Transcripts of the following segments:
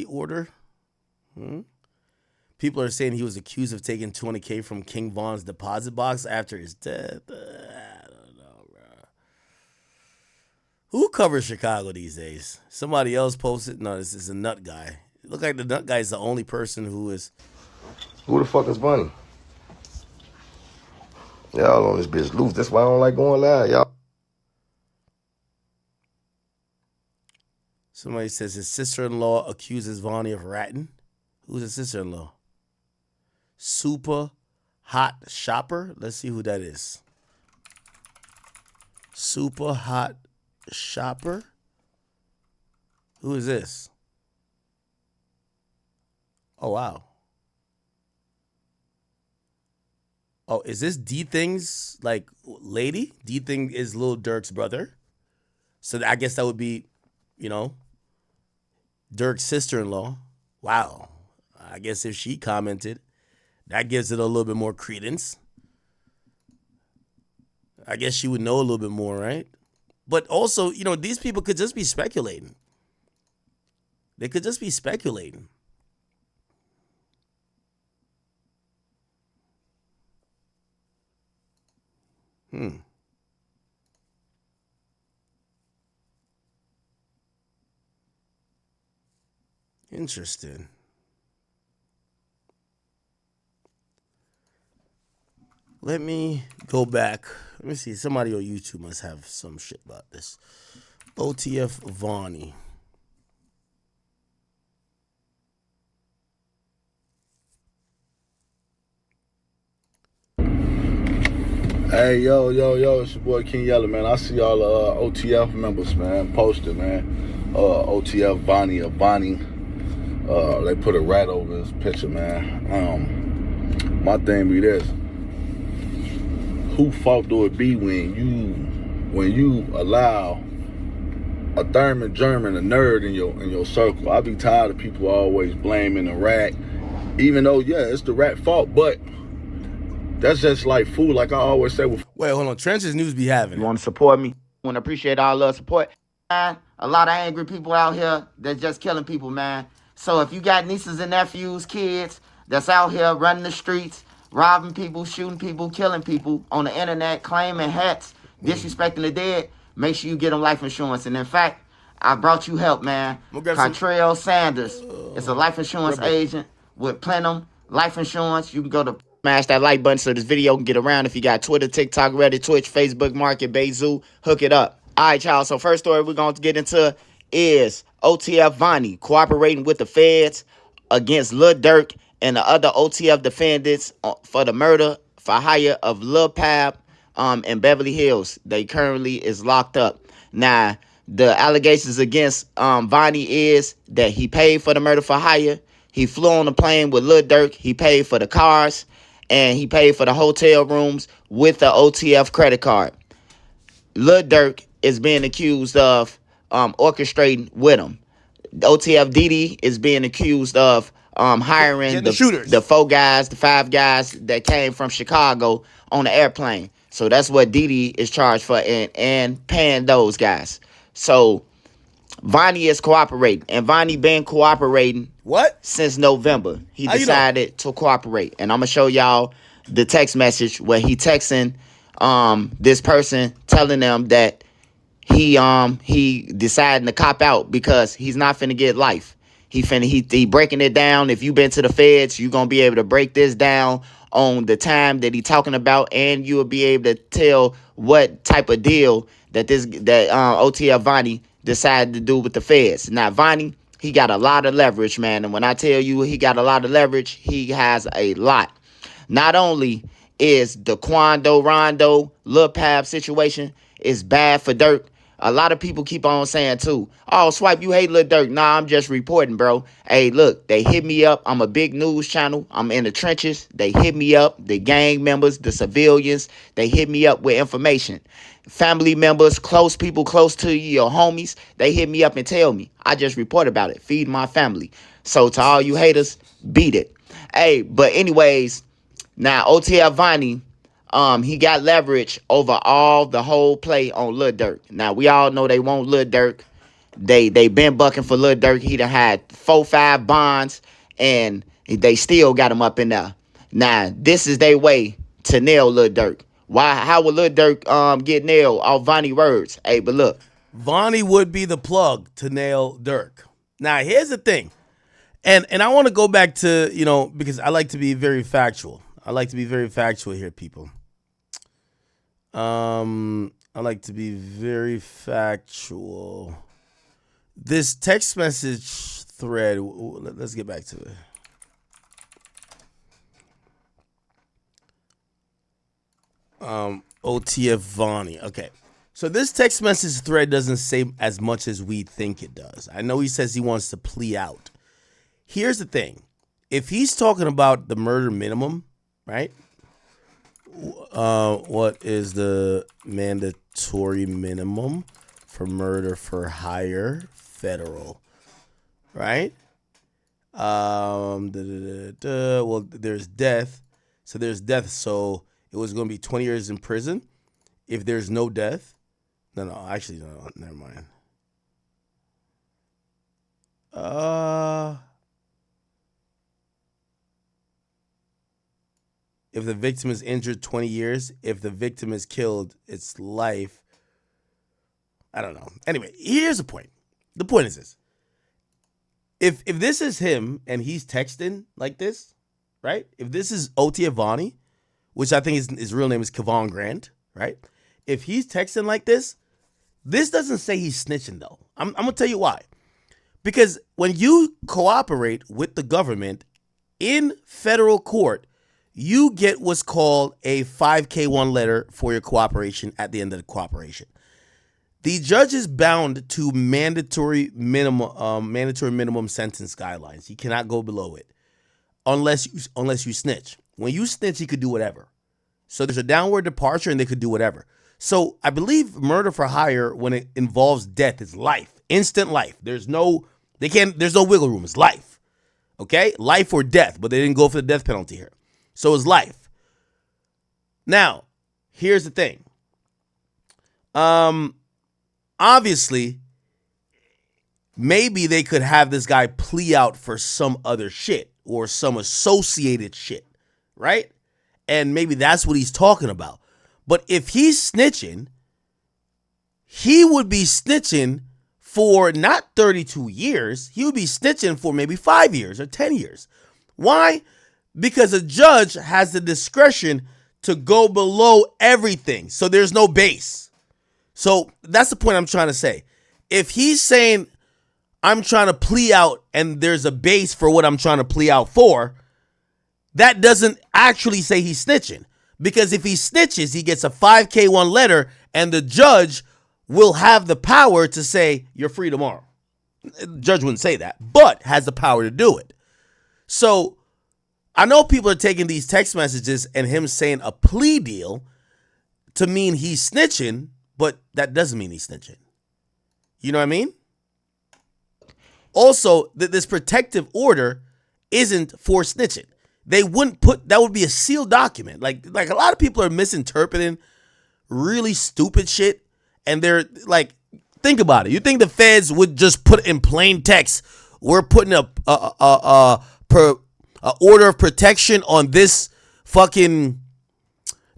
order. People are saying he was accused of taking $20K from King Von's deposit box after his death. I don't know, bro. Who covers Chicago these days? Somebody else posted. No, this is a nut guy. It look like the nut guy is the only person who is. Who the fuck is Vonyie? Y'all on this bitch loose. That's why I don't like going live, y'all. Somebody says his sister-in-law accuses Vonyie of ratting. Who's his sister-in-law? Super Hot Shopper. Let's see who that is. Super Hot Shopper. Who is this? Oh, wow. Oh, is this D-Thing's, like, lady? D-Thing is Lil Durk's brother. So I guess that would be, you know, Durk's sister-in-law. Wow. I guess if she commented, that gives it a little bit more credence. I guess she would know a little bit more, right? But also, you know, these people could just be speculating. They could just be speculating. Interesting. Let me go back. Let me see. Somebody on YouTube must have some shit about this. OTF Vonni. Hey, yo, it's your boy King Yella, man. I see all the OTF members, man, posted, man. OTF Vonni or Vonni. They put a rat over his picture, man. My thing be this. Who fault do it be when you allow a Thurman German, a nerd in your circle? I be tired of people always blaming the rat. Even though, yeah, it's the rat fault, but that's just like food, like I always say. Wait, hold on. Trenches News be having You it. want to support me? Want to appreciate all the support. Man, a lot of angry people out here that's just killing people, man. So if you got nieces and nephews, kids that's out here running the streets, robbing people, shooting people, killing people on the internet, claiming hats, disrespecting the dead, make sure you get them life insurance. And in fact, I brought you help, man. Cartrell Sanders is a life insurance agent with Plenum Life Insurance. You can go to smash that like button so this video can get around. If you got Twitter, TikTok, Reddit, Twitch, Facebook Market, Bayzoo, hook it up. All right, y'all. So first story we're going to get into is OTF Vonni cooperating with the feds against Lil Durk and the other OTF defendants for the murder for hire of Lil Pab in Beverly Hills. They currently is locked up. Now, the allegations against Vonni is that he paid for the murder for hire. He flew on a plane with Lil Durk. He paid for the cars. And he paid for the hotel rooms with the OTF credit card. Lil Durk is being accused of orchestrating with him. The OTF Didi is being accused of hiring the shooters, the the 5 guys that came from Chicago on the airplane. So that's what Didi is charged for and paying those guys. So Vonni is cooperating, and Vonni been cooperating since November. He decided to cooperate, and I'm gonna show y'all the text message where he texting this person telling them that he deciding to cop out because he's not finna get life. He breaking it down. If you been to the feds, you gonna be able to break this down on the time that he talking about, and you will be able to tell what type of deal that OTF Vonni decided to do with the feds. Now, Vonni, he got a lot of leverage, man. And when I tell you he got a lot of leverage, he has a lot. Not only is the Quando Rondo Lil Pab situation is bad for Durk, a lot of people keep on saying too, oh, Swipe, you hate Lil Durk. Nah, I'm just reporting, bro. Hey, look, they hit me up. I'm a big news channel. I'm in the trenches. They hit me up. The gang members, the civilians, they hit me up with information. Family members, close people close to you, your homies, they hit me up and tell me. I just report about it. Feed my family. So to all you haters, beat it. Hey, but anyways, now OTF Vonni, he got leverage over the whole play on Lil Durk. Now we all know they want Lil Durk. They been bucking for Lil Durk. He done had 4-5 bonds, and they still got him up in there. Now, this is their way to nail Lil Durk. Why? How would Lil Durk get nailed off Vonyie words? Hey, but look. Vonyie would be the plug to nail Durk. Now, here's the thing. And I want to go back to, because I like to be very factual. I like to be very factual here, people. I like to be very factual. This text message thread, let's get back to it. OTF Vonni. Okay. So this text message thread doesn't say as much as we think it does. I know he says he wants to plea out. Here's the thing. If he's talking about the murder minimum, right? What is the mandatory minimum for murder for hire federal, right? Well, there's death. So there's death. So it was going to be 20 years in prison. If there's no death. No, actually, no, never mind. If the victim is injured, 20 years. If the victim is killed, it's life. I don't know. Anyway, here's the point. The point is this. If this is him and he's texting like this, right? If this is OTF Vonni, which I think his real name is Kevon Grant, right? If he's texting like this doesn't say he's snitching, though. I'm going to tell you why. Because when you cooperate with the government in federal court, you get what's called a 5K1 letter for your cooperation at the end of the cooperation. The judge is bound to mandatory minimum sentence guidelines. He cannot go below it unless you snitch. When you snitch, he could do whatever. So there's a downward departure and they could do whatever. So I believe murder for hire, when it involves death, is life, instant life. There's no wiggle room. It's life. Okay? Life or death, but they didn't go for the death penalty here. So it's life. Now, here's the thing. Obviously, maybe they could have this guy plea out for some other shit or some associated shit, right? And maybe that's what he's talking about. But if he's snitching, he would be snitching for not 32 years. He would be snitching for maybe 5 years or 10 years. Why? Because a judge has the discretion to go below everything. So there's no base. So that's the point I'm trying to say. If he's saying, I'm trying to plea out and there's a base for what I'm trying to plea out for, that doesn't actually say he's snitching. Because if he snitches, he gets a 5K1 letter and the judge will have the power to say, you're free tomorrow. The judge wouldn't say that, but has the power to do it. So I know people are taking these text messages and him saying a plea deal to mean he's snitching, but that doesn't mean he's snitching. You know what I mean? Also, this protective order isn't for snitching. They wouldn't that would be a sealed document. Like a lot of people are misinterpreting really stupid shit. And they're like, think about it. You think the feds would just put in plain text, we're putting a order of protection on this fucking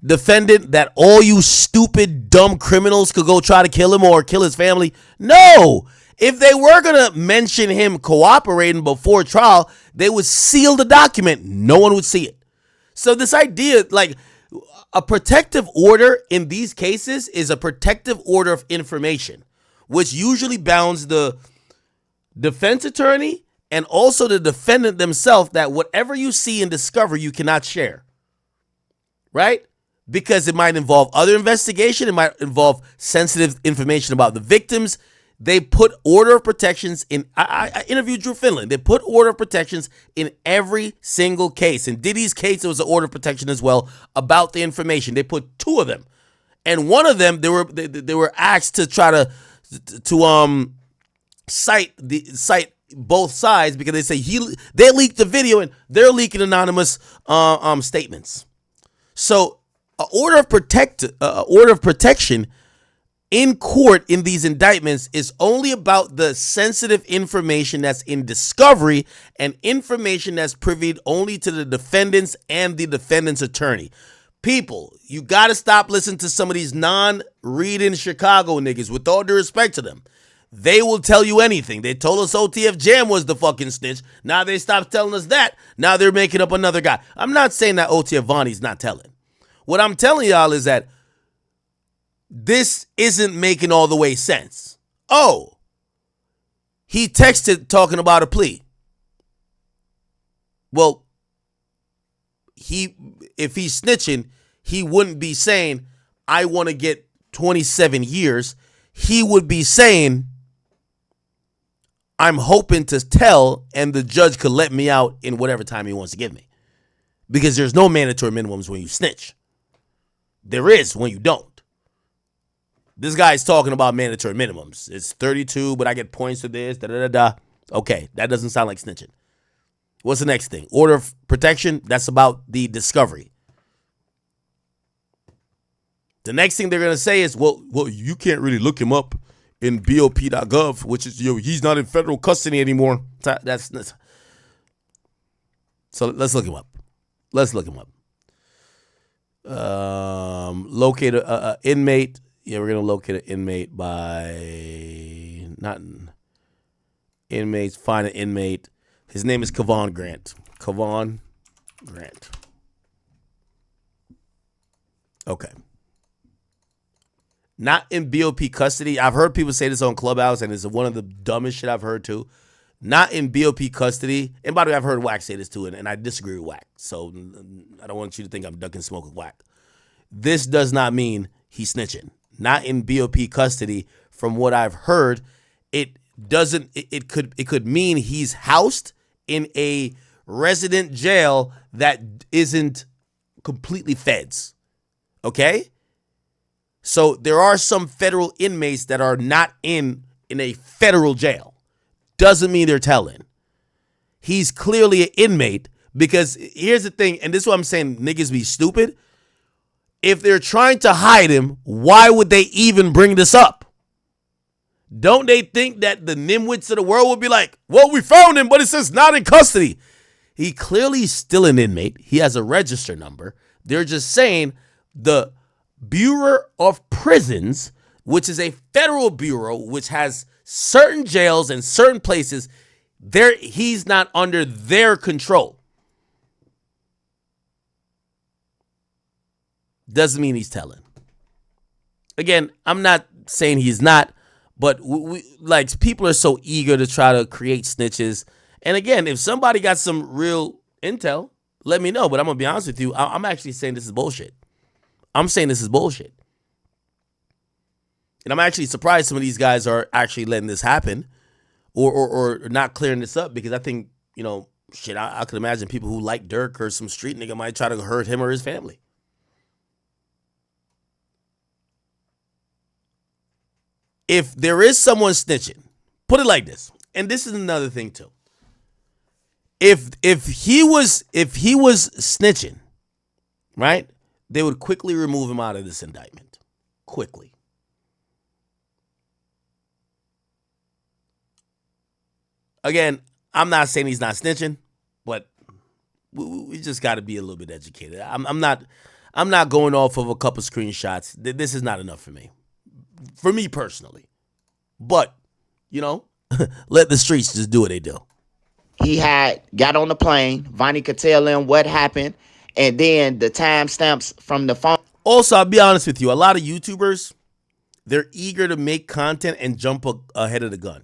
defendant that all you stupid, dumb criminals could go try to kill him or kill his family? No. If they were going to mention him cooperating before trial, they would seal the document. No one would see it. So this idea, like a protective order in these cases is a protective order of information, which usually bounds the defense attorney and also the defendant themselves that whatever you see and discover, you cannot share. Right? Because it might involve other investigation. It might involve sensitive information about the victims. They put order of protections in. I interviewed Drew Finland. They put order of protections in every single case. In Diddy's case, there was an order of protection as well about the information. They put two of them, and one of them they were asked to try to cite both sides because they say they leaked the video and they're leaking anonymous statements. So, order of protection in court in these indictments is only about the sensitive information that's in discovery and information that's privied only to the defendants and the defendant's attorney. People, you got to stop listening to some of these non-reading Chicago niggas, with all due respect to them. They will tell you anything. They told us OTF Jam was the fucking snitch. Now they stopped telling us that. Now they're making up another guy. I'm not saying that OTF Vonnie's not telling. What I'm telling y'all is that this isn't making all the way sense. Oh, he texted talking about a plea. Well, if he's snitching, he wouldn't be saying, I want to get 27 years. He would be saying, I'm hoping to tell and the judge could let me out in whatever time he wants to give me. Because there's no mandatory minimums when you snitch. There is when you don't. This guy's talking about mandatory minimums. It's 32, but I get points for this, da-da-da-da. Okay, that doesn't sound like snitching. What's the next thing? Order of protection, that's about the discovery. The next thing they're going to say is, well, you can't really look him up in BOP.gov, which is, he's not in federal custody anymore. That's so let's look him up. Locate a inmate. Yeah, we're going to locate an inmate by, not inmates, find an inmate. His name is Kevon Grant. Okay. Not in BOP custody. I've heard people say this on Clubhouse, and it's one of the dumbest shit I've heard too. Not in BOP custody. And by the way, I've heard Wack say this too, and I disagree with Wack. So I don't want you to think I'm ducking smoke with Wack. This does not mean he's snitching. Not in BOP custody. From what I've heard, it could mean he's housed in a resident jail that isn't completely feds. Okay? So there are some federal inmates that are not in a federal jail. Doesn't mean they're telling. He's clearly an inmate, because here's the thing, and this is what I'm saying, niggas be stupid. If they're trying to hide him, why would they even bring this up? Don't they think that the nimwits of the world would be like, well, we found him, but it says not in custody. He clearly is still an inmate. He has a register number. They're just saying the Bureau of Prisons, which is a federal bureau which has certain jails and certain places, he's not under their control. Doesn't mean he's telling. Again, I'm not saying he's not, but like, people are so eager to try to create snitches. And again, if somebody got some real intel, let me know. But I'm going to be honest with you. I'm actually saying this is bullshit. I'm saying this is bullshit. And I'm actually surprised some of these guys are actually letting this happen or not clearing this up, because I think, I could imagine people who like Durk or some street nigga might try to hurt him or his family. If there is someone snitching, put it like this, and this is another thing too. If he was snitching, right, they would quickly remove him out of this indictment. Quickly. Again, I'm not saying he's not snitching, but we just got to be a little bit educated. I'm not going off of a couple screenshots. This is not enough for me. For me personally. But, let the streets just do what they do. He got on the plane. Vonyie could tell him what happened. And then the timestamps from the phone. Also, I'll be honest with you. A lot of YouTubers, they're eager to make content and jump ahead of the gun.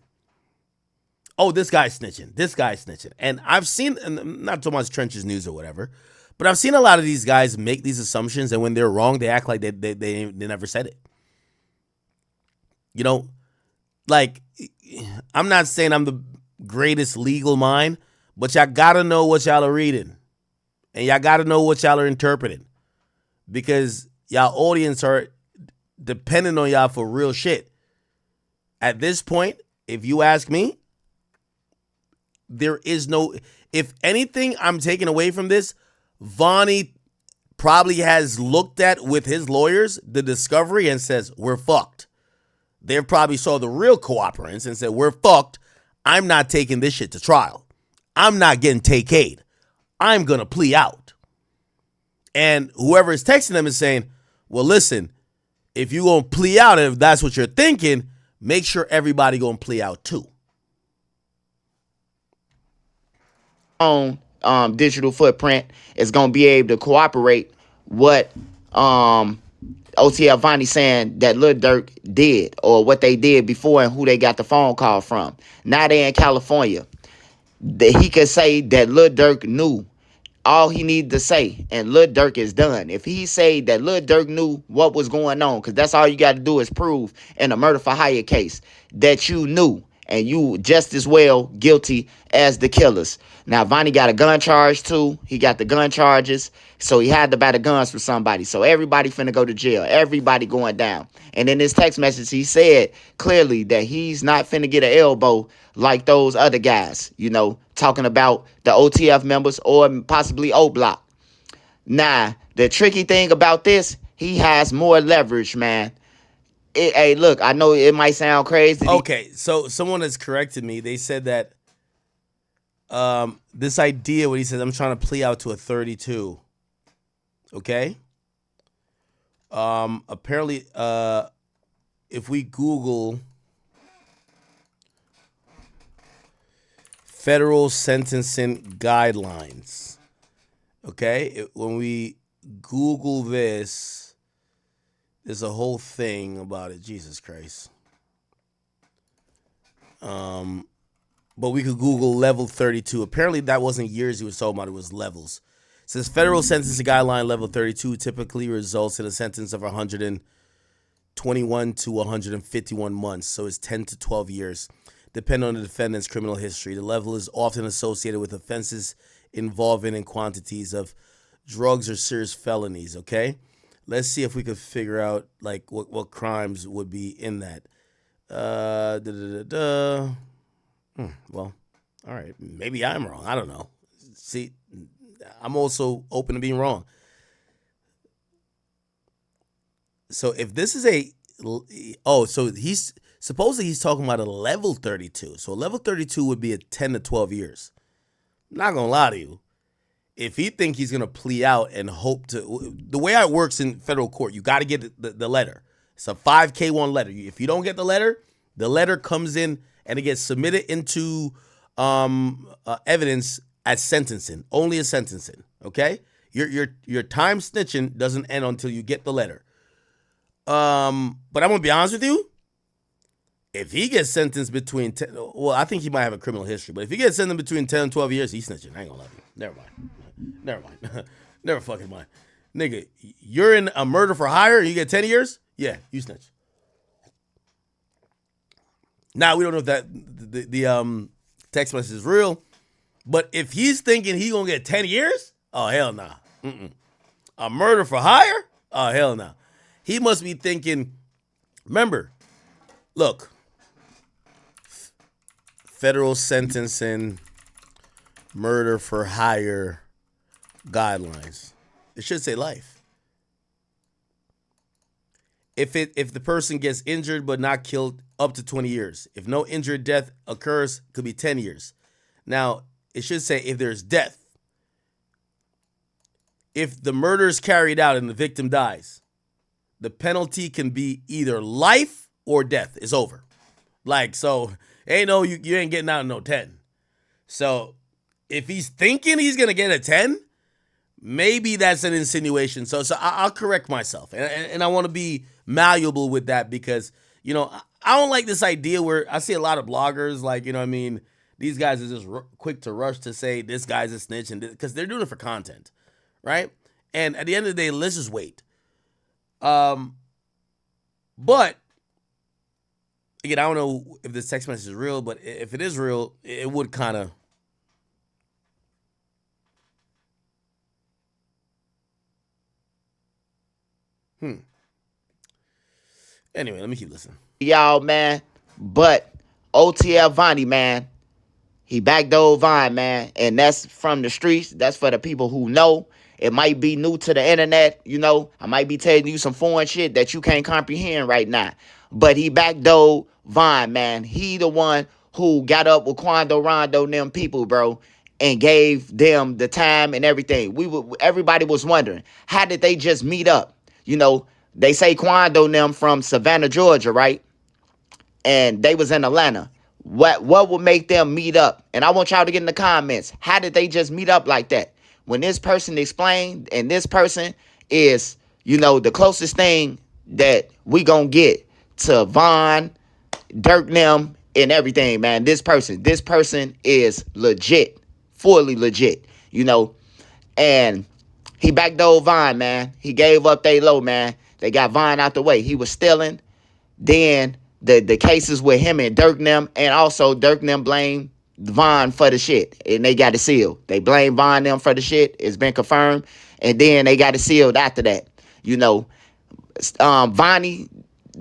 Oh, this guy's snitching. And I've seen, and not so much Trenches News or whatever, but I've seen a lot of these guys make these assumptions, and when they're wrong, they act like they never said it. Like, I'm not saying I'm the greatest legal mind, but y'all gotta know what y'all are reading. And y'all gotta know what y'all are interpreting. Because y'all audience are depending on y'all for real shit. At this point, if you ask me, there is no, if anything I'm taking away from this, Vonyie probably has looked at with his lawyers the discovery and says, we're fucked. they probably saw the real cooperants and said, we're fucked. I'm not taking this shit to trial. I'm not getting take-aid. I'm going to plea out. And whoever is texting them is saying, well, listen, if you're going to plea out, if that's what you're thinking, make sure everybody going to plea out too. On digital footprint is going to be able to cooperate what OTF Vonni saying that Lil Durk did, or what they did before, and who they got the phone call from. Now they in California. He could say that Lil Durk knew all he needed to say, and Lil Durk is done. If he say that Lil Durk knew what was going on, because that's all you got to do is prove in a murder for hire case that you knew, and you just as well guilty as the killers. Now, Vonni got a gun charge too. He got the gun charges, so he had to buy the guns for somebody. So everybody finna go to jail. Everybody going down. And in his text message, he said clearly that he's not finna get an elbow like those other guys, you know, talking about the OTF members or possibly O-Block. Now, the tricky thing about this, he has more leverage, man. Hey, look, I know it might sound crazy. Okay, so someone has corrected me. They said that this idea, when he says, I'm trying to plea out to a 32, okay? Apparently, if we Google federal sentencing guidelines, okay, when we Google this, there's a whole thing about it. Jesus Christ. But we could Google level 32. Apparently that wasn't years he was talking about, it was levels. It says federal sentencing guideline level 32 typically results in a sentence of 121 to 151 months. So it's 10 to 12 years, depending on the defendant's criminal history. The level is often associated with offenses involving in quantities of drugs or serious felonies, okay? Let's see if we could figure out like what crimes would be in that. Well, all right. Maybe I'm wrong. I don't know. See, I'm also open to being wrong. So if this is so he's supposedly he's talking about a level 32. So a level 32 would be a 10 to 12 years. I'm not gonna lie to you. If he think he's gonna plea out and hope to, the way it works in federal court, you got to get the letter. It's a 5K1 letter. If you don't get the letter comes in and it gets submitted into evidence at sentencing, only at sentencing. Okay, your time snitching doesn't end until you get the letter. But I'm gonna be honest with you. If he gets sentenced between 10, well, I think he might have a criminal history, but if he gets sentenced between 10 and 12 years, he's snitching. I ain't gonna lie to you. Never mind. Never fucking mind. Nigga, you're in a murder for hire and you get 10 years? Yeah, you snitch. Now, we don't know if that the text message is real, but if he's thinking he gonna get 10 years, oh, hell nah. A murder for hire? Oh, hell nah. He must be thinking, remember, look, federal sentencing, murder for hire guidelines. It should say life. If the person gets injured but not killed, up to 20 years. If no injured death occurs, could be 10 years. Now, it should say if there's death. If the murder is carried out and the victim dies, the penalty can be either life or death. It's over. Like, so, ain't no, you ain't getting out in no 10. So, if he's thinking he's going to get a 10, maybe that's an insinuation. So I'll correct myself. And I want to be malleable with that because, you know, I don't like this idea where I see a lot of bloggers, like, you know what I mean, these guys are just quick to rush to say this guy's a snitch, and because they're doing it for content, right? And at the end of the day, let's just wait. But, again, I don't know if this text message is real, but if it is real, it would kind of, Anyway, let me keep listening. Y'all, man. But OTF Vonni, man, he backdoored Vine, man. And that's from the streets. That's for the people who know. It might be new to the internet, you know. I might be telling you some foreign shit that you can't comprehend right now. but he backdoored Von, man. He the one who got up with Quando Rondo and them people, bro, and gave them the time and everything. Everybody was wondering, how did they just meet up? You know, they say Quando and them from Savannah, Georgia, right? And they was in Atlanta. What would make them meet up? And I want y'all to get in the comments. How did they just meet up like that? When this person explained, and this person is, you know, the closest thing that we gonna get to Von, Durk, them, and everything, man. This person is legit, fully legit, you know. And he backdoored Von, man. He gave up they low, man. They got Von out the way. He was stealing. Then the cases with him and Durk them, and also Durk them blame Von for the shit, and they got it sealed. They blame Von them for the shit. It's been confirmed, and then they got it sealed after that. You know, Vonyie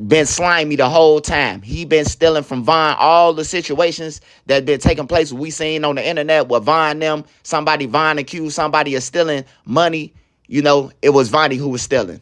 been slimy the whole time. He been stealing from Von all the situations that been taking place. We seen on the internet with Von them. Von accused somebody of stealing money. You know, it was Vonyie who was stealing.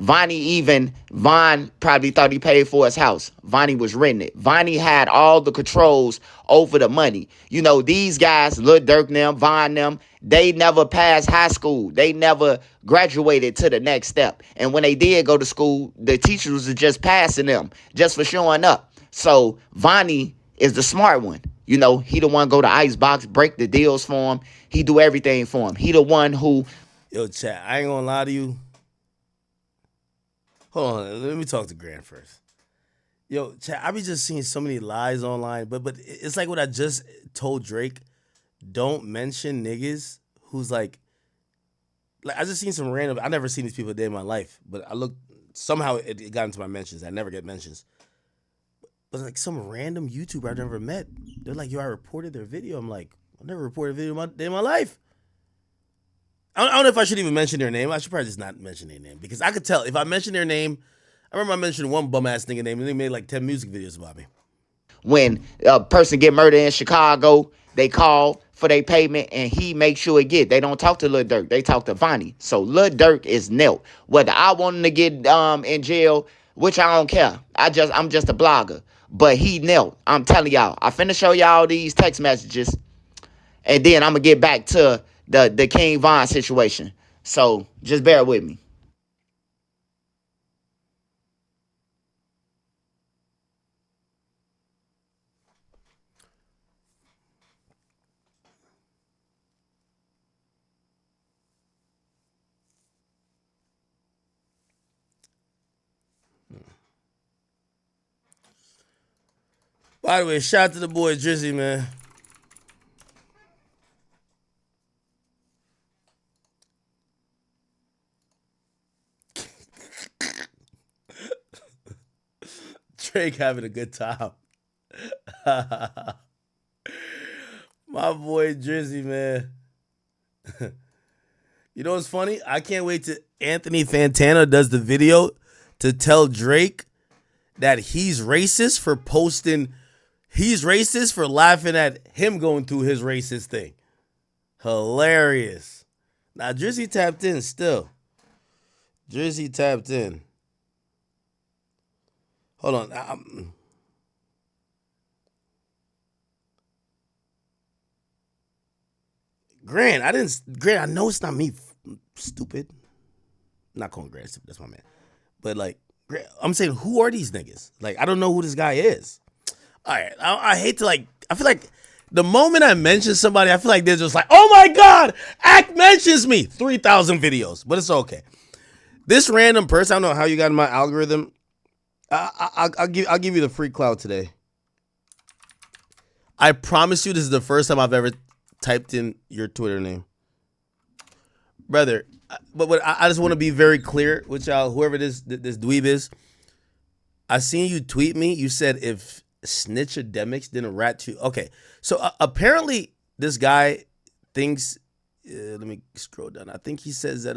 Von probably thought he paid for his house. Vonyie was renting it. Vonyie had all the controls over the money. You know, these guys, Lil Durk them, Von them, they never passed high school. They never graduated to the next step. And when they did go to school, the teachers were just passing them just for showing up. So Vonyie is the smart one. You know, he the one go to Icebox, break the deals for him. He do everything for him. He the one who... Yo, chat, I ain't gonna lie to you. Hold on, let me talk to Grant first. Yo, chat, I be just seeing so many lies online, but it's like what I just told Drake. Don't mention niggas who's like I just seen some random. I never seen these people a day in my life, but I looked somehow it got into my mentions. I never get mentions. But like some random YouTuber I've never met. They're like, yo, I reported their video. I'm like, I never reported a video in my life. I don't know if I should even mention their name. I should probably just not mention their name because I could tell if I mention their name. I remember I mentioned one bum ass nigga name and they made like 10 music videos about me. When a person get murdered in Chicago, they call for their payment and he makes sure it get. They don't talk to Lil Durk. They talk to Vonyie. So Lil Durk is nil. Whether I want him to get in jail, which I don't care. I'm just a blogger. But he nil. I'm telling y'all. I finna show y'all these text messages. And then I'm gonna get back to the King Von situation. So just bear with me. By the way, shout out to the boy Drizzy, man. Drake having a good time. My boy Drizzy, man. You know what's funny? I can't wait till Anthony Fantana does the video to tell Drake that he's racist for posting. He's racist for laughing at him going through his racist thing. Hilarious. Now, Drizzy tapped in still. Drizzy tapped in. Hold on. Grant, I know it's not me, stupid. I'm not calling Grant stupid, that's my man. But, like, Grant, I'm saying, who are these niggas? Like, I don't know who this guy is. All right, I hate to, like, I feel like the moment I mention somebody, I feel like they're just like, oh my God, Act mentions me. 3,000 videos, but it's okay. This random person, I don't know how you got in my algorithm. I'll give you the free clout today. I promise you this is the first time I've ever typed in your Twitter name. Brother, but I just want to be very clear with y'all, whoever this dweeb is. I seen you tweet me. You said if Snitchademics didn't rat you. Okay, so apparently this guy thinks, let me scroll down. I think he says that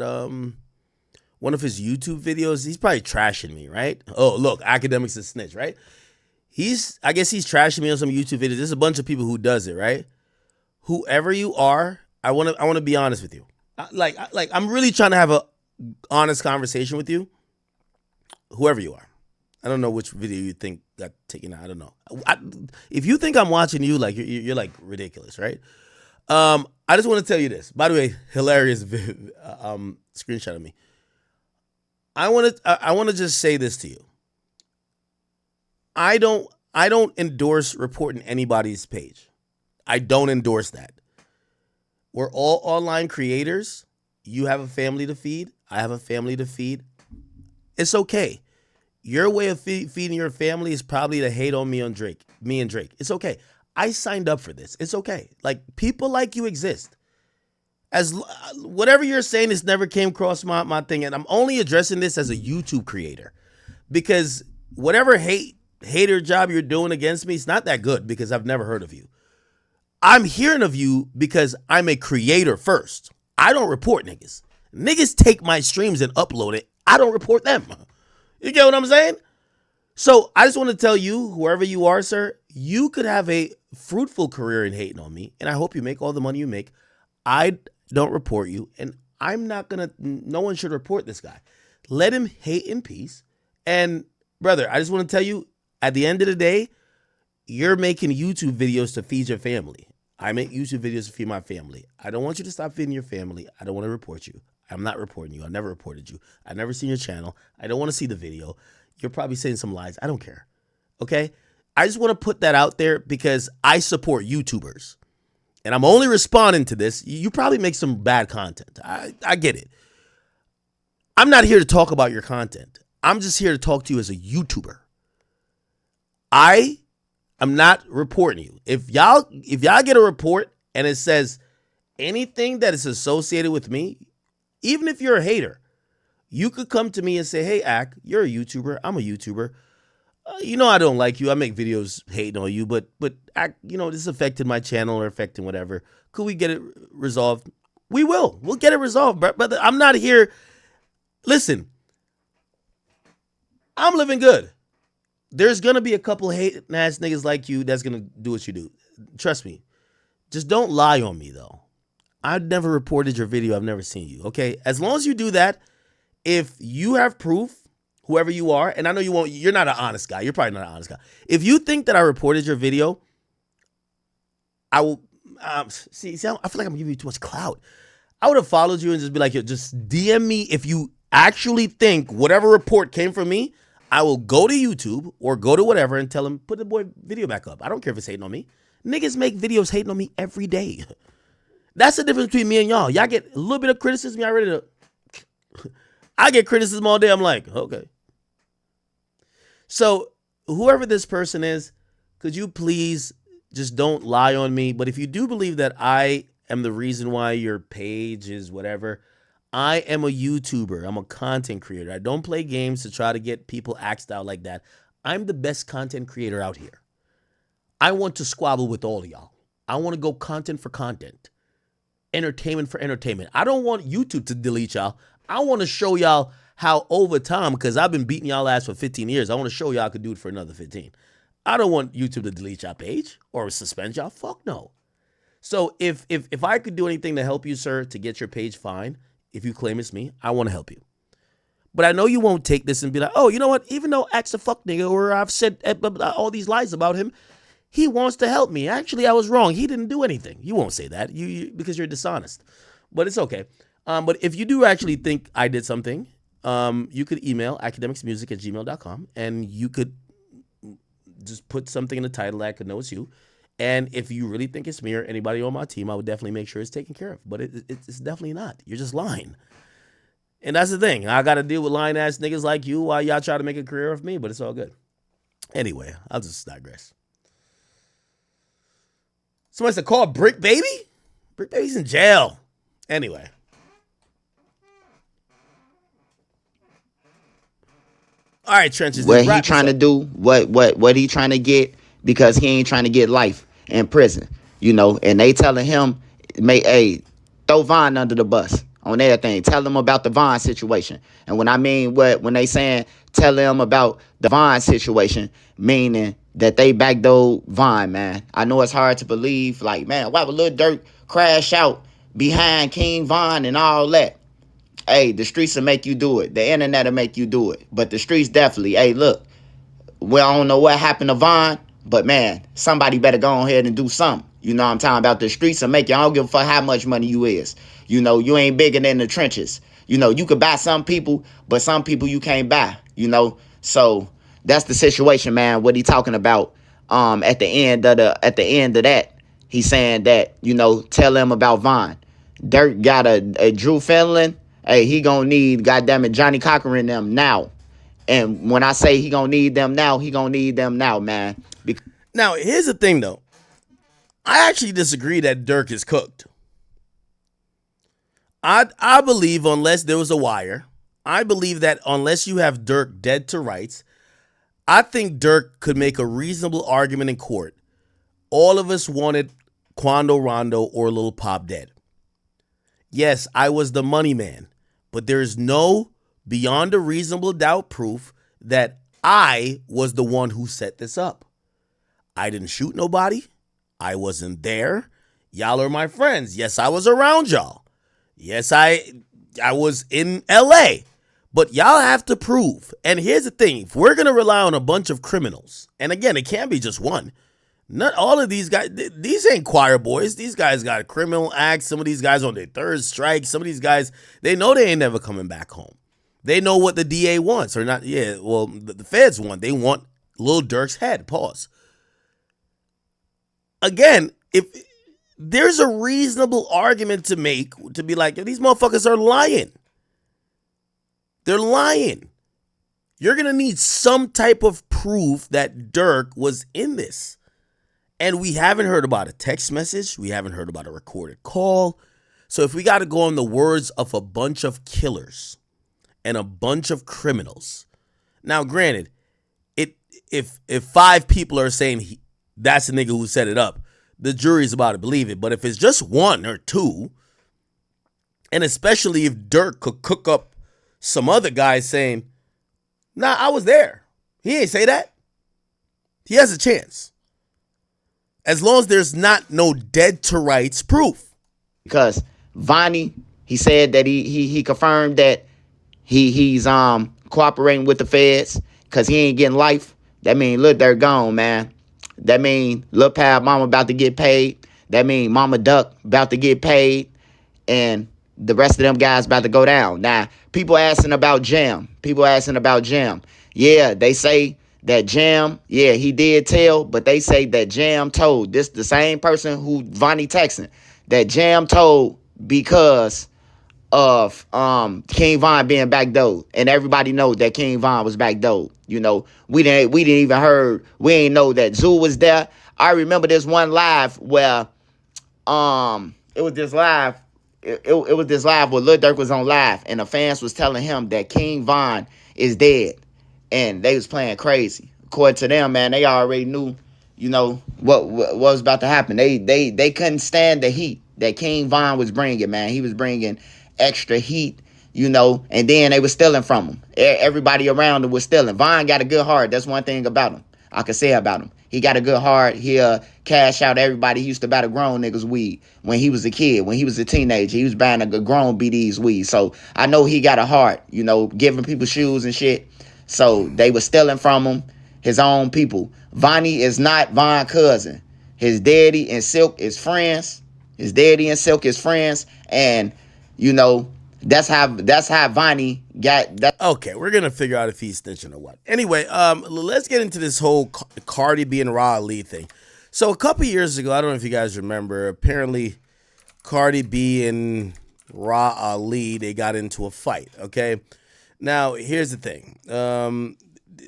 one of his YouTube videos, he's probably trashing me, right? Oh, look, Akademiks is snitch, right? I guess he's trashing me on some YouTube videos. There's a bunch of people who does it, right? Whoever you are, I want to be honest with you. I'm really trying to have a honest conversation with you. Whoever you are. I don't know which video you think got taken out. I don't know. If you think I'm watching you, like you're like ridiculous, right? I just want to tell you this. By the way, hilarious screenshot of me. I want to just say this to you. I don't endorse reporting anybody's page. I don't endorse that. We're all online creators. You have a family to feed. I have a family to feed. It's okay. Your way of feeding your family is probably to hate on me and Drake. It's okay. I signed up for this. It's okay. Like, people like you exist. As whatever you're saying, this never came across my thing, and I'm only addressing this as a YouTube creator, because whatever hater job you're doing against me, it's not that good, because I've never heard of you. I'm hearing of you because I'm a creator first. I don't report niggas. Niggas take my streams and upload it. I don't report them. You get what I'm saying? So I just want to tell you, whoever you are, sir, you could have a fruitful career in hating on me, and I hope you make all the money you make. I don't report you, and I'm not going to, no one should report this guy. Let him hate in peace. And brother, I just want to tell you, at the end of the day, you're making YouTube videos to feed your family. I make YouTube videos to feed my family. I don't want you to stop feeding your family. I don't want to report you. I'm not reporting you. I've never reported you. I've never seen your channel. I don't want to see the video. You're probably saying some lies. I don't care. Okay? I just want to put that out there because I support YouTubers. And I'm only responding to this. You probably make some bad content. I get it. I'm not here to talk about your content. I'm just here to talk to you as a YouTuber. I'm not reporting you. If y'all get a report and it says anything that is associated with me, even if you're a hater, you could come to me and say, hey, Ak, you're a YouTuber. I'm a YouTuber. You know I don't like you. I make videos hating on you, but Ak, you know, this affected my channel or affecting whatever. Could we get it resolved? We will. We'll get it resolved, brother. I'm not here. Listen, I'm living good. There's going to be a couple hating ass niggas like you that's going to do what you do. Trust me. Just don't lie on me, though. I've never reported your video. I've never seen you, okay? As long as you do that, if you have proof, whoever you are, and I know you won't, you're not an honest guy. You're probably not an honest guy. If you think that I reported your video, I will, see, I feel like I'm giving you too much clout. I would have followed you and just be like, yo, just DM me if you actually think whatever report came from me. I will go to YouTube or go to whatever and tell him, put the boy video back up. I don't care if it's hating on me. Niggas make videos hating on me every day. That's the difference between me and y'all. Y'all get a little bit of criticism. Y'all ready to... I get criticism all day. I'm like, okay. So whoever this person is, could you please just don't lie on me? But if you do believe that I am the reason why your page is whatever, I am a YouTuber. I'm a content creator. I don't play games to try to get people axed out like that. I'm the best content creator out here. I want to squabble with all of y'all. I want to go content for content. Entertainment for entertainment. I don't want YouTube to delete y'all. I want to show y'all how over time, because I've been beating y'all ass for 15 years, I want to show y'all I could do it for another 15. I don't want YouTube to delete y'all page or suspend y'all. Fuck no. So if I could do anything to help you, sir, to get your page fine, if you claim it's me, I want to help you. But I know you won't take this and be like, oh, you know what? Even though Axe a fuck nigga or I've said all these lies about him, he wants to help me. Actually, I was wrong. He didn't do anything. You won't say that you because you're dishonest. But it's okay. But if you do actually think I did something, you could email academicsmusic@gmail.com and you could just put something in the title that I could know it's you. And if you really think it's me or anybody on my team, I would definitely make sure it's taken care of. But it's definitely not. You're just lying. And that's the thing. I got to deal with lying ass niggas like you while y'all try to make a career of me, but it's all good. Anyway, I'll just digress. Somebody said, call Brick Baby? Brick Baby's in jail. Anyway. All right, Trenches. What he trying to do, what he trying to get, because he ain't trying to get life in prison, you know, and they telling him, throw Vaughn under the bus on everything. Tell him about the Vaughn situation. And when I mean when they saying tell him about the Vaughn situation, meaning that they backdoored Vaughn, man. I know it's hard to believe, like, man, why would Lil Durk crash out behind King Von and all that? Hey, the streets will make you do it. The internet will make you do it. But the streets definitely, hey, look, well, I don't know what happened to Von, but man, somebody better go ahead and do something. You know what I'm talking about? The streets will make you. I don't give a fuck how much money you is. You know, you ain't bigger than the trenches. You know, you could buy some people, but some people you can't buy, you know? So that's the situation, man. What he talking about at the end of that, he's saying that, you know, tell him about Von. Dirk got a Drew Finland. Hey, he gonna need, goddammit, Johnny Cochran in them now. And when I say he gonna need them now, he gonna need them now, man. Now, here's the thing, though. I actually disagree that Durk is cooked. I believe unless there was a wire, I believe that unless you have Durk dead to rights, I think Durk could make a reasonable argument in court. All of us wanted Quando Rondo or Lil Pop dead. Yes, I was the money man, but there is no beyond a reasonable doubt proof that I was the one who set this up. I didn't shoot nobody. I wasn't there. Y'all are my friends. Yes, I was around y'all. Yes, I was in LA. But y'all have to prove. And here's the thing. If we're going to rely on a bunch of criminals, and again, it can't be just one. Not all of these guys, these ain't choir boys. These guys got criminal acts. Some of these guys on their third strike. Some of these guys, they know they ain't never coming back home. They know what the DA wants or not. Yeah, well, the feds want. They want Lil Durk's head. Pause. Again, if there's a reasonable argument to make to be like, these motherfuckers are lying. They're lying. You're going to need some type of proof that Durk was in this. And we haven't heard about a text message. We haven't heard about a recorded call. So if we got to go on the words of a bunch of killers and a bunch of criminals. Now, granted, if 5 people are saying that's the nigga who set it up, the jury's about to believe it. But if it's just 1 or 2, and especially if Durk could cook up some other guy saying, nah, I was there. He ain't say that. He has a chance. As long as there's not no dead to rights proof. Because Vonyie, he said that he confirmed that he's cooperating with the feds because he ain't getting life. That mean Lil Durk gone, man. That mean Lil Pab Mama about to get paid. That mean Mama Duck about to get paid. And the rest of them guys about to go down. Now, people asking about Jam. Yeah, they say that Jam, yeah, he did tell, but they say that Jam told. This the same person who Vonyie texting. That Jam told because of King Von being backdoored. And everybody knows that King Von was backdoored. You know, we ain't know that Zoo was there. I remember this one live where it was this live where Lil Durk was on live and the fans was telling him that King Von is dead. And they was playing crazy. According to them, man, they already knew, you know, what was about to happen. They couldn't stand the heat that King Von was bringing, man. He was bringing extra heat, you know, and then they were stealing from him. Everybody around him was stealing. Von got a good heart. That's one thing about him. I can say about him. He got a good heart. He'll cash out everybody. He used to buy the grown niggas weed when he was a kid, when he was a teenager. He was buying a grown BD's weed. So I know he got a heart, you know, giving people shoes and shit. So they were stealing from him, his own people. Vonyie is not Von's cousin. His daddy and Silk is friends. And, you know, that's how Vonyie got that. Okay, we're gonna figure out if he's snitching or what. Anyway, let's get into this whole Cardi B and Ra Ali thing. So a couple years ago, I don't know if you guys remember, apparently Cardi B and Ra Ali, they got into a fight, okay? Now, here's the thing.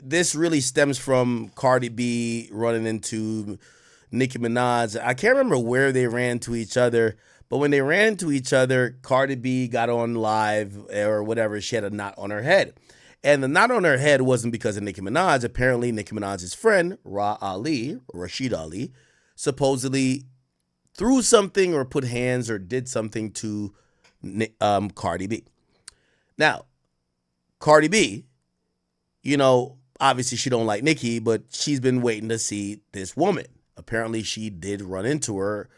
This really stems from Cardi B running into Nicki Minaj. I can't remember where they ran to each other, but when they ran into each other, Cardi B got on live or whatever. She had a knot on her head. And the knot on her head wasn't because of Nicki Minaj. Apparently, Nicki Minaj's friend, Rashid Ali, supposedly threw something or put hands or did something to Cardi B. Now, Cardi B, you know, obviously she don't like Nicki, but she's been waiting to see this woman. Apparently she did run into her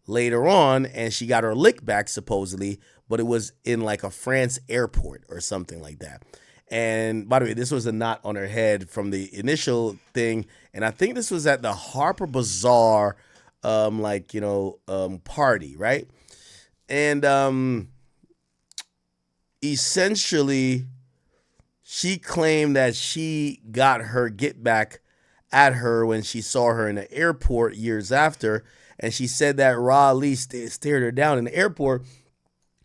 later on, and she got her lick back supposedly, but it was in like a France airport or something like that. And by the way, this was a knot on her head from the initial thing, and I think this was at the Harper Bazaar, party, right? And essentially, she claimed that she got her get back at her when she saw her in the airport years after, and she said that Ra Ali stared her down in the airport.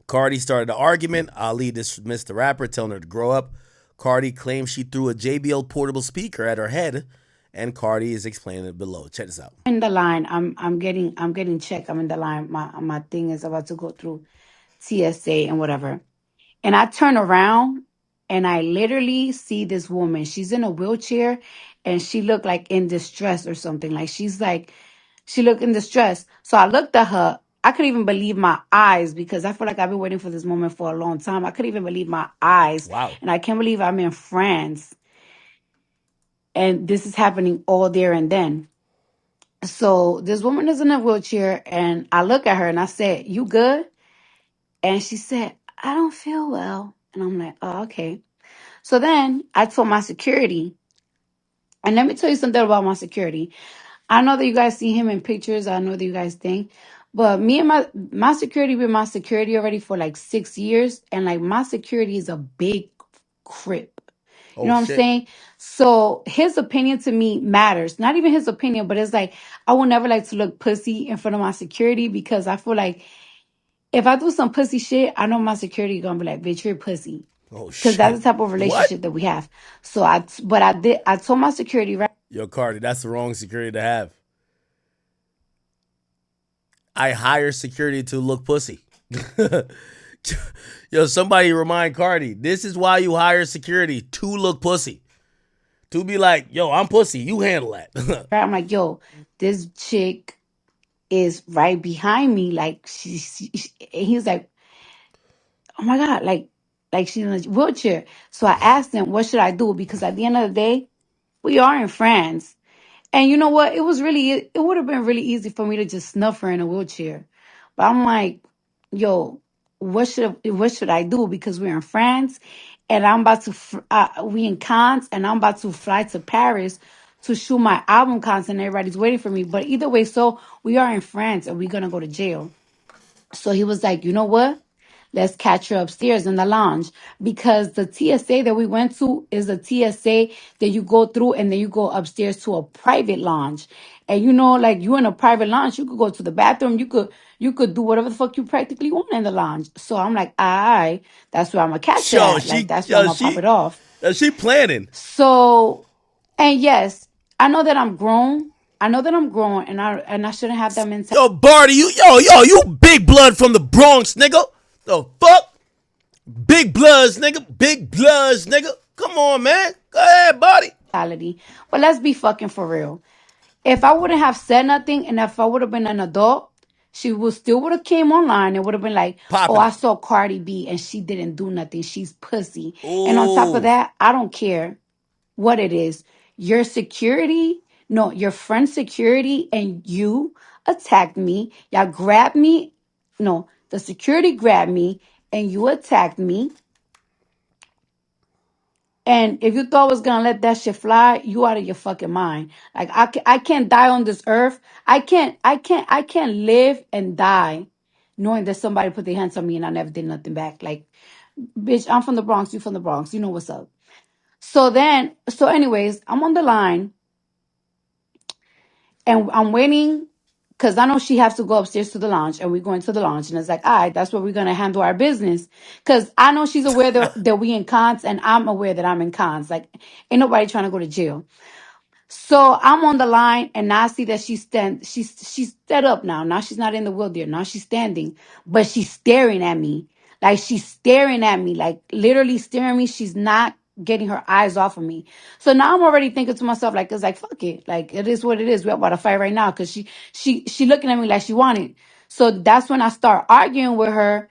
Cardi started the argument. Ali dismissed the rapper, telling her to grow up. Cardi claims she threw a JBL portable speaker at her head, and Cardi is explaining it below. Check this out. In the line, I'm getting checked. I'm in the line. My thing is about to go through TSA and whatever. And I turn around and I literally see this woman. She's in a wheelchair and she looked like in distress or something. Like she looked in distress. So I looked at her. I couldn't even believe my eyes because I feel like I've been waiting for this moment for a long time. I couldn't even believe my eyes. Wow. And I can't believe I'm in France. And this is happening all there and then. So this woman is in a wheelchair and I look at her and I said, "You good?" And she said, "I don't feel well." And I'm like, "Oh, okay." So then I told my security, and let me tell you something about my security. I know that you guys see him in pictures. I know that you guys think, but me and my security been my security already for like 6 years, and like my security is a big crip. You Oh know what I'm shit. saying? So his opinion to me matters. Not even his opinion, but it's like I will never like to look pussy in front of my security because I feel like if I do some pussy shit, I know my security gonna be like, "Bitch, you're pussy." Oh Because that's shit. the type of What? relationship that we have. So I told my security, right? Yo, Cardi, that's the wrong security to have. I hire security to look pussy. Yo, somebody remind Cardi, this is why you hire security to look pussy. To be like, yo, I'm pussy, you handle that. I'm like, yo, this chick is right behind me. Like and he's like, "Oh my God, like she's in a wheelchair." So I asked him, "What should I do?" Because at the end of the day, we are in France. And you know what? It would have been really easy for me to just snuff her in a wheelchair. But I'm like, yo, what should I do? Because we're in France and I'm about to, we in Cannes and I'm about to fly to Paris to shoot my album content. Everybody's waiting for me. But either way, so we are in France and we're going to go to jail. So he was like, "You know what? Let's catch her upstairs in the lounge because the TSA that we went to is a TSA that you go through and then you go upstairs to a private lounge. And you know, like you in a private lounge, you could go to the bathroom, you could do whatever the fuck you practically want in the lounge." So I'm like, that's where I'm gonna catch her yo, at. Like that's where I'm gonna pop it off. she planning. So, and yes, I know that I'm grown. I know that I'm grown, and I shouldn't have that mentality. Yo, Barty, you big blood from the Bronx, nigga. The fuck? Big bloods, nigga. Big bloods, nigga. Come on, man. Go ahead, Barty. But let's be fucking for real. If I wouldn't have said nothing and if I would have been an adult, she would have came online and would have been like, "Oh, Popping I it. saw Cardi B and she didn't do nothing. She's pussy." And on top of Ooh. that, I don't care what it is. Your security, no, your friend's security and you attacked me. Y'all grabbed me. No, the security grabbed me and you attacked me. And if you thought I was gonna let that shit fly, you out of your fucking mind. Like I can't die on this earth. I can't live and die knowing that somebody put their hands on me and I never did nothing back. Like, bitch, I'm from the Bronx, you from the Bronx. You know what's up. So anyways, I'm on the line and I'm waiting because I know she has to go upstairs to the lounge and we're going to the lounge. And it's like, all right, that's where we're going to handle our business. Because I know she's aware that we in cons and I'm aware that I'm in cons. Like, ain't nobody trying to go to jail. So I'm on the line and now I see that she's set up now. Now she's not in the wheelchair. Now she's standing, but she's staring at me. Like she's staring at me, like literally staring at me. She's not getting her eyes off of me. So now I'm already thinking to myself, like, it's like, fuck it. Like it is what it is. We're about to fight right now. Cause she looking at me like she wanted. So that's when I start arguing with her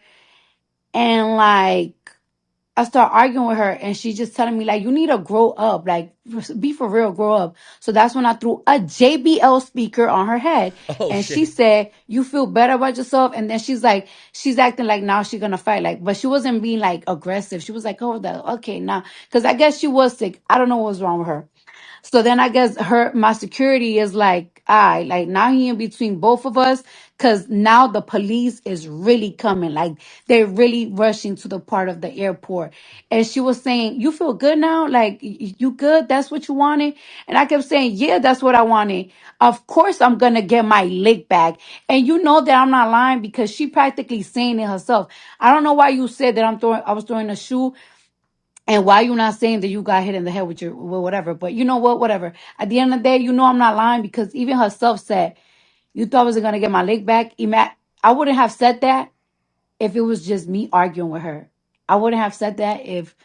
and like I start arguing with her, and she just telling me like, you need to grow up, like be for real, grow up. So that's when I threw a JBL speaker on her head, Oh and she shit. said, "You feel better about yourself." And then she's like, she's acting like now she's gonna fight, like, but she wasn't being like aggressive. She was like, "Oh, okay, now," because I guess she was sick. I don't know what was wrong with her. So then I guess my security is like, I like now he in between both of us, because now the police is really coming. Like they're really rushing to the part of the airport. And she was saying, "You feel good now? Like you good? That's what you wanted?" And I kept saying, "Yeah, that's what I wanted. Of course I'm gonna get my lick back." And you know that I'm not lying because she practically saying it herself. I don't know why you said that I was throwing a shoe, and why you not saying that you got hit in the head with your with whatever. But you know what? Whatever. At the end of the day, you know I'm not lying because even herself said, "You thought I wasn't gonna get my leg back." I wouldn't have said that if it was just me arguing with her. I wouldn't have said that if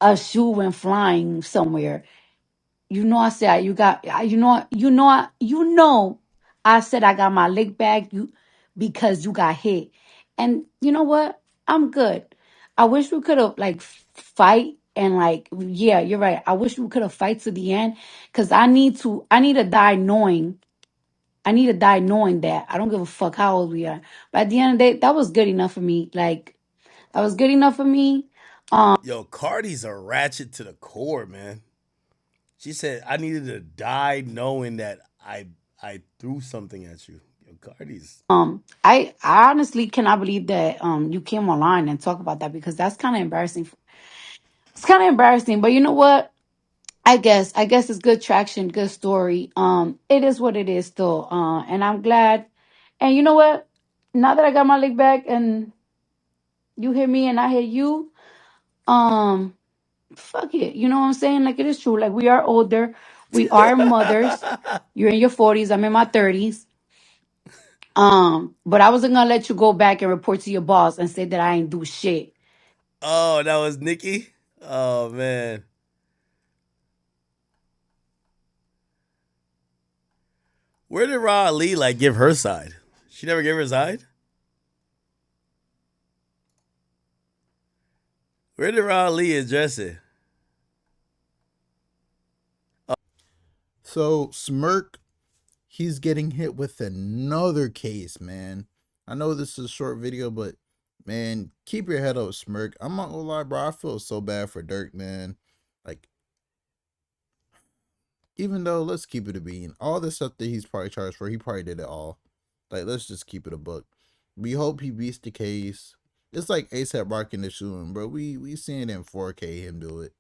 a shoe went flying somewhere. You know, I said you got. I said I got my leg back. You because you got hit, and you know what? I'm good. I wish we could have like fight and like yeah, you're right. I wish we could have fight to the end because I need to. I need to die knowing. I need to die knowing that I don't give a fuck how old we are. But at the end of the day, that was good enough for me. Like that was good enough for me. Yo, Cardi's a ratchet to the core, man. She said I needed to die knowing that I threw something at you. Yo, Cardi's. I honestly cannot believe that you came online and talk about that because that's kind of embarrassing. It's kind of embarrassing, but you know what? I guess it's good traction, good story. It is what it is still. And I'm glad. And you know what? Now that I got my leg back and you hear me and I hear you, um, fuck it. You know what I'm saying? Like it is true. Like we are older, we are mothers. You're in your 40s. I'm in my 30s. But I wasn't gonna let you go back and report to your boss and say that I ain't do shit. Oh, that was Nikki? Oh man. Where did Ra Ali like give her side? She never gave her side? Where did Ra Ali address it? So Smirk, he's getting hit with another case, man. I know this is a short video, but man, keep your head up, Smirk. I'm not gonna lie, bro. I feel so bad for Durk, man. Like, even though let's keep it a bean, all the stuff that he's probably charged for, he probably did it all. Like, let's just keep it a book. We hope he beats the case. It's like ASAP rocking the shooting, bro. We seeing in 4K him do it.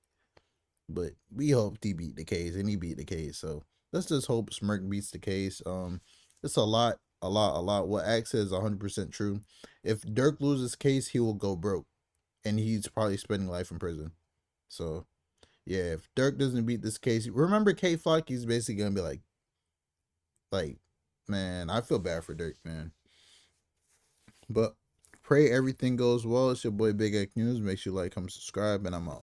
But we hoped he beat the case, and he beat the case. So let's just hope Smirk beats the case. It's a lot. What Axe says is 100% true. If Durk loses case, he will go broke, and he's probably spending life in prison. So yeah, if Durk doesn't beat this case, remember K Flock, he's basically gonna be like, man, I feel bad for Durk, man. But pray everything goes well. It's your boy Big X News. Make sure you like, comment, subscribe, and I'm out.